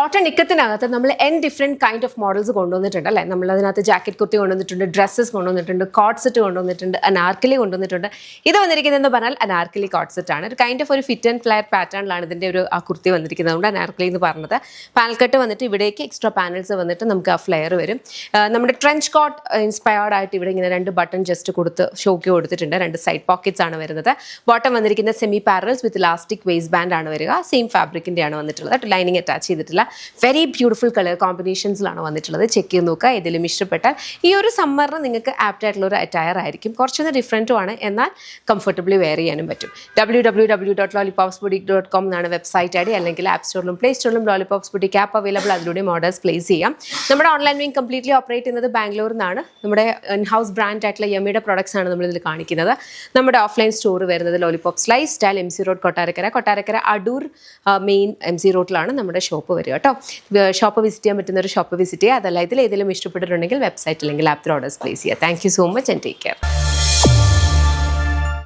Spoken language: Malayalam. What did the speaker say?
കോട്ടൺ ഇക്കത്തിനകത്ത് നമ്മൾ ഡിഫറെൻറ്റ് കൈൻഡ് ഓഫ് മോഡൽസ് കൊണ്ടുവന്നിട്ടുണ്ട് അല്ലേ. നമ്മളതിനകത്ത് ജാക്കറ്റ് കുർത്തി കൊണ്ടുവന്നിട്ടുണ്ട്, ഡ്രസ്സസ് കൊണ്ടുവന്നിട്ടുണ്ട്, കോട്ട് സെറ്റ് കൊണ്ടുവന്നിട്ടുണ്ട്, അനാർക്കലി കൊണ്ടുവന്നിട്ടുണ്ട്. ഇത് വന്നിരിക്കുന്നതെന്ന് പറഞ്ഞാൽ അനാർക്കലി കോട്ട് സെറ്റ് ആണ്. ഒരു കൈൻഡ് ഓഫ് ഒരു ഫിറ്റ് ആൻഡ് ഫ്ലെയർ പാറ്റേണിലാണ് ഇതിൻ്റെ ഒരു ആ കുർത്തി വന്നിരിക്കുന്നത്. അതുകൊണ്ട് അനാർക്കലി എന്ന് പറഞ്ഞത്. പാൽക്കട്ട് വന്നിട്ട് ഇവിടേക്ക് എക്സ്ട്രാ പാനൽസ് വന്നിട്ട് നമുക്ക് ആ ഫ്ലെയർ വരും. നമ്മുടെ ട്രെഞ്ച് കോട്ട് ഇൻസ്പയർഡ് ആയിട്ട് ഇവിടെ ഇങ്ങനെ 2 ബട്ടൺ ജസ്റ്റ് കൊടുത്ത് ഷോക്ക് കൊടുത്തിട്ടുണ്ട്. 2 സൈഡ് പോക്കറ്റ്സ് ആണ് വരുന്നത്. ബോട്ടം വന്നിരിക്കുന്ന സെമി പാരൽസ് വിത്ത് ഇലാസ്റ്റിക് വേസ്റ്റ് ബാൻഡ് ആണ് വരിക. സെയിം ഫാബ്രിക്കിൻ്റെ ആണ് വന്നിട്ടുള്ളത്. ലൈനിങ് അറ്റാച്ച് ചെയ്തിട്ടില്ല. വെരി ബ്യൂട്ടിഫുൾ കളർ കോമ്പിനേഷൻസിലാണ് വന്നിട്ടുള്ളത്. ചെക്ക് ചെയ്ത് നോക്കുക. ഏതെങ്കിലും ഇഷ്ടപ്പെട്ടാൽ ഈ ഒരു സമ്മറിന് നിങ്ങൾക്ക് ആപ്റ്റ് ആയിട്ടുള്ള ഒരു അറ്റയർ ആയിരിക്കും. കുറച്ചൊന്ന് ഡിഫറൻറ്റും ആണ്, എന്നാൽ കംഫർട്ടബിളി വെയർ ചെയ്യാനും പറ്റും. www.lollipopsboutique.com എന്നാണ് വെബ്സൈറ്റ് ഐഡി. അല്ലെങ്കിൽ ആപ്പ് സ്റ്റോറിലും പ്ലേ സ്റ്റോറിലും ലോലിപോപ്സ് ബുട്ടീക്ക് ആപ്പ് അവൈലബിൾ. അതിലൂടെ ഓർഡേഴ്സ് പ്ലേസ് ചെയ്യാം. നമ്മുടെ ഓൺലൈൻ വിങ് കംപ്ലീറ്റ്ലി ഓപ്പറേറ്റ് ചെയ്യുന്നത് ബാംഗ്ലൂരിൽ നിന്നാണ്. നമ്മുടെ ഇൻ ഹൗസ് ബ്രാൻഡ് ആയിട്ടുള്ള യമ്മിയുടെ പ്രോഡക്ട്സ് ആണ് നമ്മളിതിൽ കാണിക്കുന്നത്. നമ്മുടെ ഓഫ്ലൈൻ സ്റ്റോർ വരുന്നത് lollipops life style MC road Kottarakkara Adoor main MC റോഡിലാണ് നമ്മുടെ ഷോപ്പ് വരിക കേട്ടോ. ഷോപ്പ് വിസിറ്റ് ചെയ്യാൻ പറ്റുന്ന ഒരു ഷോപ്പ് വിസിറ്റ് ചെയ്യുക. അതല്ല ഇതിൽ ഏതെങ്കിലും ഇഷ്ടപ്പെട്ടിട്ടുണ്ടെങ്കിൽ വെബ്സൈറ്റ് അല്ലെങ്കിൽ ആപ്പിൽ ഓർഡേഴ്സ് പ്ലേസ് ചെയ്യുക. Thank you so much and take care.